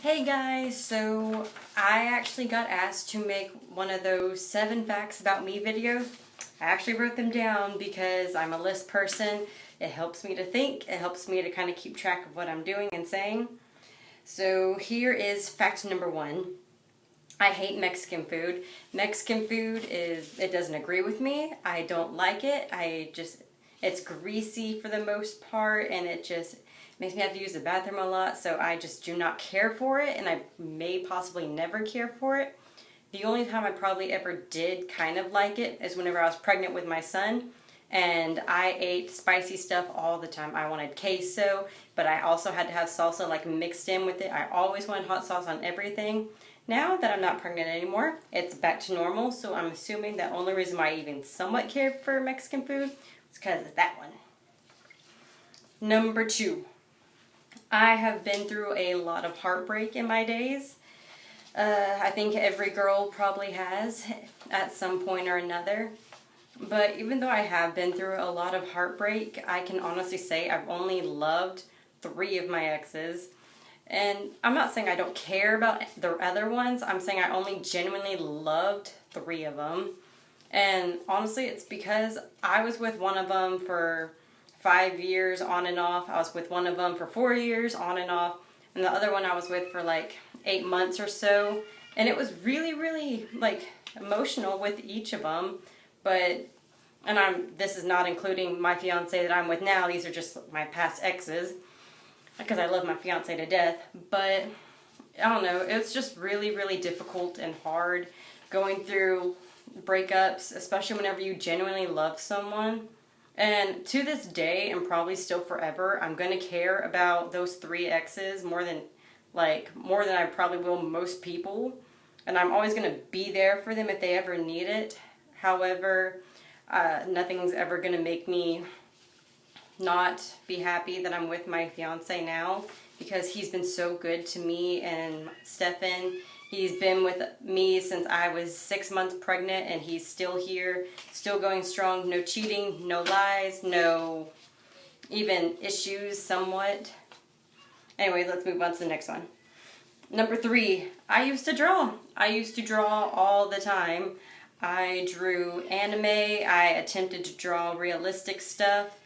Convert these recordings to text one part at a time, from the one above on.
Hey guys, so I actually got asked to make one of those 7 facts about me videos. I actually wrote them down because I'm a list person. It helps me to think, it helps me to kind of keep track of what I'm doing and saying. So here is fact number 1. I hate Mexican food. Mexican food it doesn't agree with me. I don't like it. It's greasy for the most part, and it just makes me have to use the bathroom a lot, so I just do not care for it, and I may possibly never care for it. The only time I probably ever did kind of like it is whenever I was pregnant with my son, and I ate spicy stuff all the time. I wanted queso, but I also had to have salsa like mixed in with it. I always wanted hot sauce on everything. Now that I'm not pregnant anymore, it's back to normal, so I'm assuming the only reason why I even somewhat cared for Mexican food was because of that one. Number 2. I have been through a lot of heartbreak in my days. I think every girl probably has at some point or another. But even though I have been through a lot of heartbreak, I can honestly say I've only loved 3 of my exes. And I'm not saying I don't care about the other ones. I'm saying I only genuinely loved 3 of them. And honestly, it's because I was with one of them for 5 years on and off. I was with one of them for 4 years on and off. And the other one I was with for like 8 months or so. And it was really, really like emotional with each of them. But, this is not including my fiance that I'm with now. These are just my past exes. Because I love my fiance to death. But, I don't know. It's just really, really difficult and hard going through breakups, especially whenever you genuinely love someone. And to this day, and probably still forever, I'm going to care about those 3 exes more than I probably will most people. And I'm always going to be there for them if they ever need it. However, nothing's ever going to make me not be happy that I'm with my fiance now, because he's been so good to me and Stefan. He's been with me since I was 6 months pregnant, and he's still here, still going strong. No cheating, no lies, no even issues somewhat. Anyway, let's move on to the next one. Number 3, I used to draw. I used to draw all the time. I drew anime. I attempted to draw realistic stuff.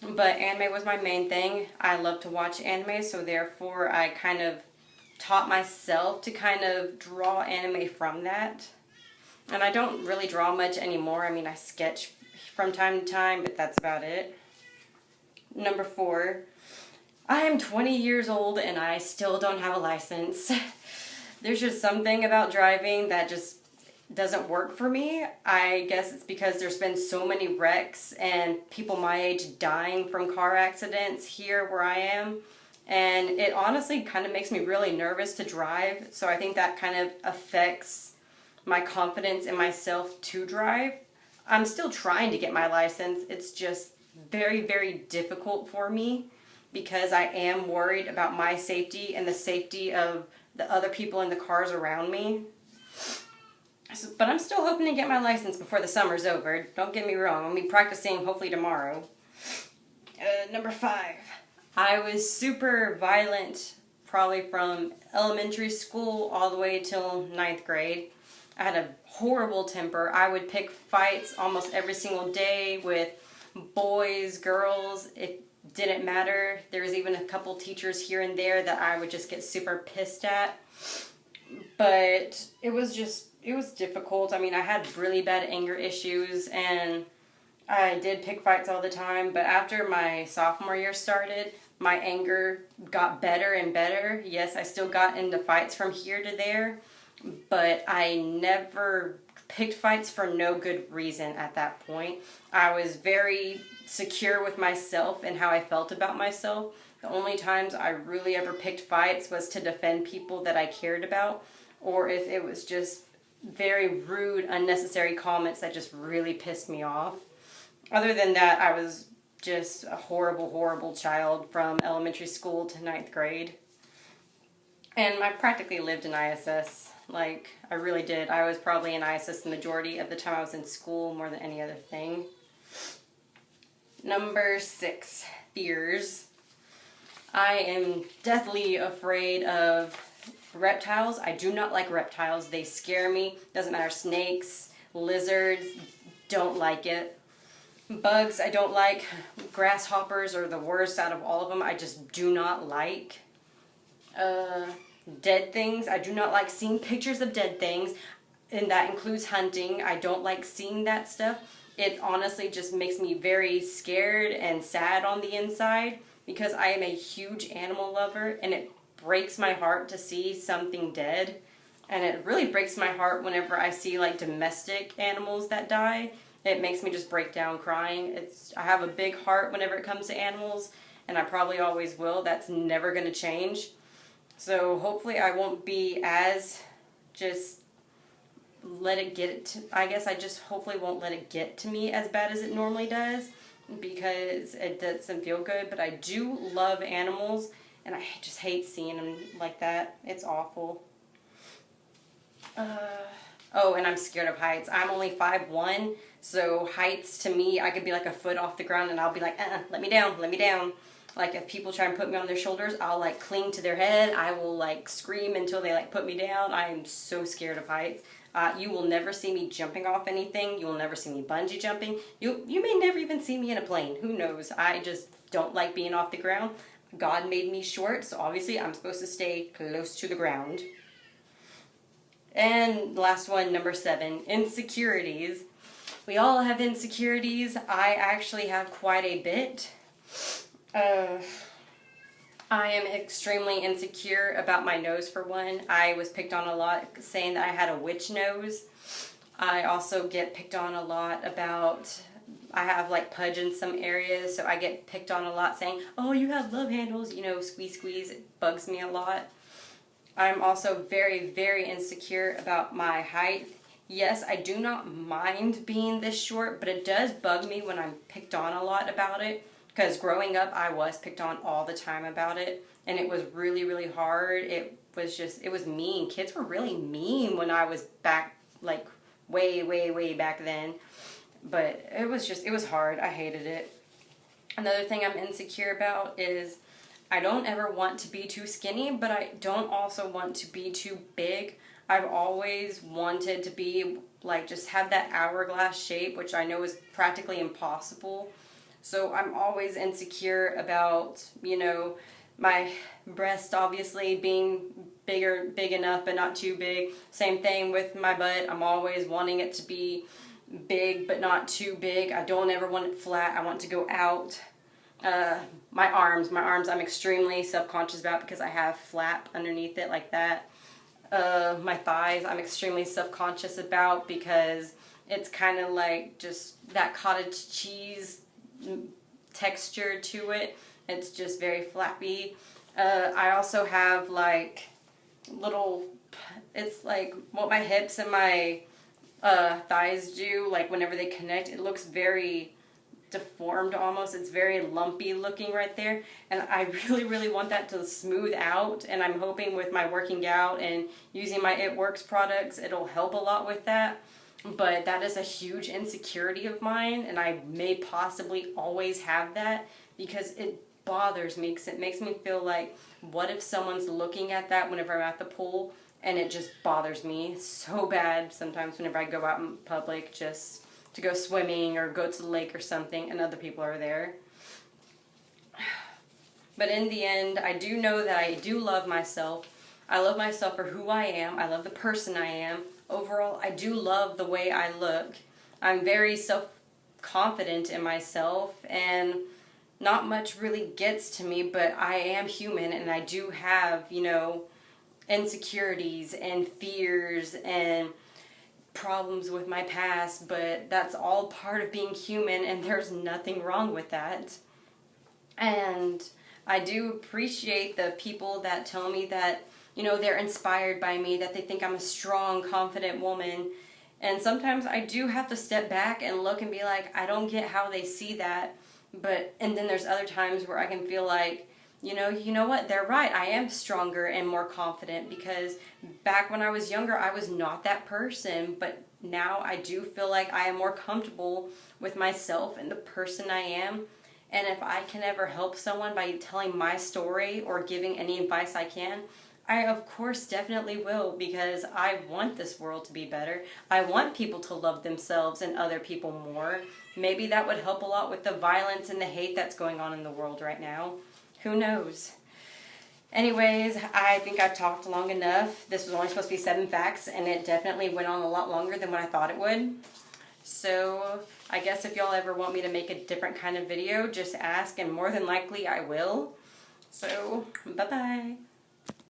But anime was my main thing. I love to watch anime, so therefore I kind of taught myself to kind of draw anime from that. And I don't really draw much anymore. I mean, I sketch from time to time, but that's about it. Number 4, I am 20 years old and I still don't have a license. There's just something about driving that just doesn't work for me. I guess it's because there's been so many wrecks and people my age dying from car accidents here where I am. And it honestly kind of makes me really nervous to drive. So I think that kind of affects my confidence in myself to drive. I'm still trying to get my license. It's just very, very difficult for me because I am worried about my safety and the safety of the other people in the cars around me. But I'm still hoping to get my license before the summer's over. Don't get me wrong. I'll be practicing hopefully tomorrow. Number 5. I was super violent probably from elementary school all the way till 9th grade. I had a horrible temper. I would pick fights almost every single day with boys, girls. It didn't matter. There was even a couple teachers here and there that I would just get super pissed at. But it was difficult. I mean, I had really bad anger issues, and I did pick fights all the time. But after my sophomore year started, my anger got better and better. Yes, I still got into fights from here to there, but I never picked fights for no good reason at that point. I was very secure with myself and how I felt about myself. The only times I really ever picked fights was to defend people that I cared about, or if it was just very rude, unnecessary comments that just really pissed me off. Other than that, I was just a horrible, horrible child from elementary school to 9th grade. And I practically lived in ISS. Like, I really did. I was probably in ISS the majority of the time I was in school more than any other thing. Number 6, fears. I am deathly afraid of Reptiles, I do not like reptiles. They scare me. Doesn't matter. Snakes, lizards, don't like it. Bugs, I don't like. Grasshoppers are the worst out of all of them. I just do not like. Dead things, I do not like seeing pictures of dead things, and that includes hunting. I don't like seeing that stuff. It honestly just makes me very scared and sad on the inside because I am a huge animal lover, and it breaks my heart to see something dead. And it really breaks my heart whenever I see like domestic animals that die. It makes me just break down crying. I have a big heart whenever it comes to animals, and I probably always will. That's never going to change. So hopefully I won't be as just let it get to, I guess I just hopefully won't let it get to me as bad as it normally does, because it doesn't feel good. But I do love animals, and I just hate seeing them like that. It's awful. Oh, and I'm scared of heights. I'm only 5'1", so heights to me, I could be like a foot off the ground and I'll be like, let me down, let me down. Like if people try and put me on their shoulders, I'll like cling to their head. I will like scream until they like put me down. I am so scared of heights. You will never see me jumping off anything. You will never see me bungee jumping. You may never even see me in a plane. Who knows? I just don't like being off the ground. God made me short, so obviously I'm supposed to stay close to the ground. And last one, number 7, insecurities. We all have insecurities. I actually have quite a bit. I am extremely insecure about my nose, for one. I was picked on a lot saying that I had a witch nose. I also get picked on a lot about, I have like pudge in some areas, so I get picked on a lot saying, oh, you have love handles, you know, squeeze, squeeze. It bugs me a lot. I'm also very, very insecure about my height. Yes, I do not mind being this short, but it does bug me when I'm picked on a lot about it. Because growing up, I was picked on all the time about it. And it was really, really hard. It was mean. Kids were really mean when I was back, like, way, way, way back then. But it was hard. I hated it. Another thing I'm insecure about is I don't ever want to be too skinny, but I don't also want to be too big. I've always wanted to be, like, just have that hourglass shape, which I know is practically impossible. So I'm always insecure about, you know, my breast obviously being big enough, but not too big. Same thing with my butt. I'm always wanting it to be big, but not too big. I don't ever want it flat. I want to go out. My arms I'm extremely self-conscious about because I have flap underneath it like that. My thighs I'm extremely self-conscious about because it's kind of like just that cottage cheese texture to it. It's just very flappy. I also have like little, it's like what my hips and my thighs do, like whenever they connect, it looks very deformed almost. It's very lumpy looking right there, and I really, really want that to smooth out, and I'm hoping with my working out and using my It Works products, it'll help a lot with that. But that is a huge insecurity of mine, and I may possibly always have that because it bothers me, because it makes me feel like, what if someone's looking at that whenever I'm at the pool, and it just bothers me so bad sometimes whenever I go out in public just to go swimming or go to the lake or something and other people are there. But in the end, I do know that I do love myself. I love myself for who I am. I love the person I am. Overall, I do love the way I look. I'm very self-confident in myself, and not much really gets to me, but I am human, and I do have, you know, insecurities and fears and problems with my past, but that's all part of being human, and there's nothing wrong with that. And I do appreciate the people that tell me that, you know, they're inspired by me, that they think I'm a strong, confident woman. And sometimes I do have to step back and look and be like, I don't get how they see that. And then there's other times where I can feel like, you know what, they're right. I am stronger and more confident, because back when I was younger, I was not that person. But now I do feel like I am more comfortable with myself and the person I am. And if I can ever help someone by telling my story or giving any advice I can, I, of course, definitely will, because I want this world to be better. I want people to love themselves and other people more. Maybe that would help a lot with the violence and the hate that's going on in the world right now. Who knows? Anyways, I think I've talked long enough. This was only supposed to be 7 facts, and it definitely went on a lot longer than what I thought it would. So, I guess if y'all ever want me to make a different kind of video, just ask, and more than likely I will. So, bye-bye.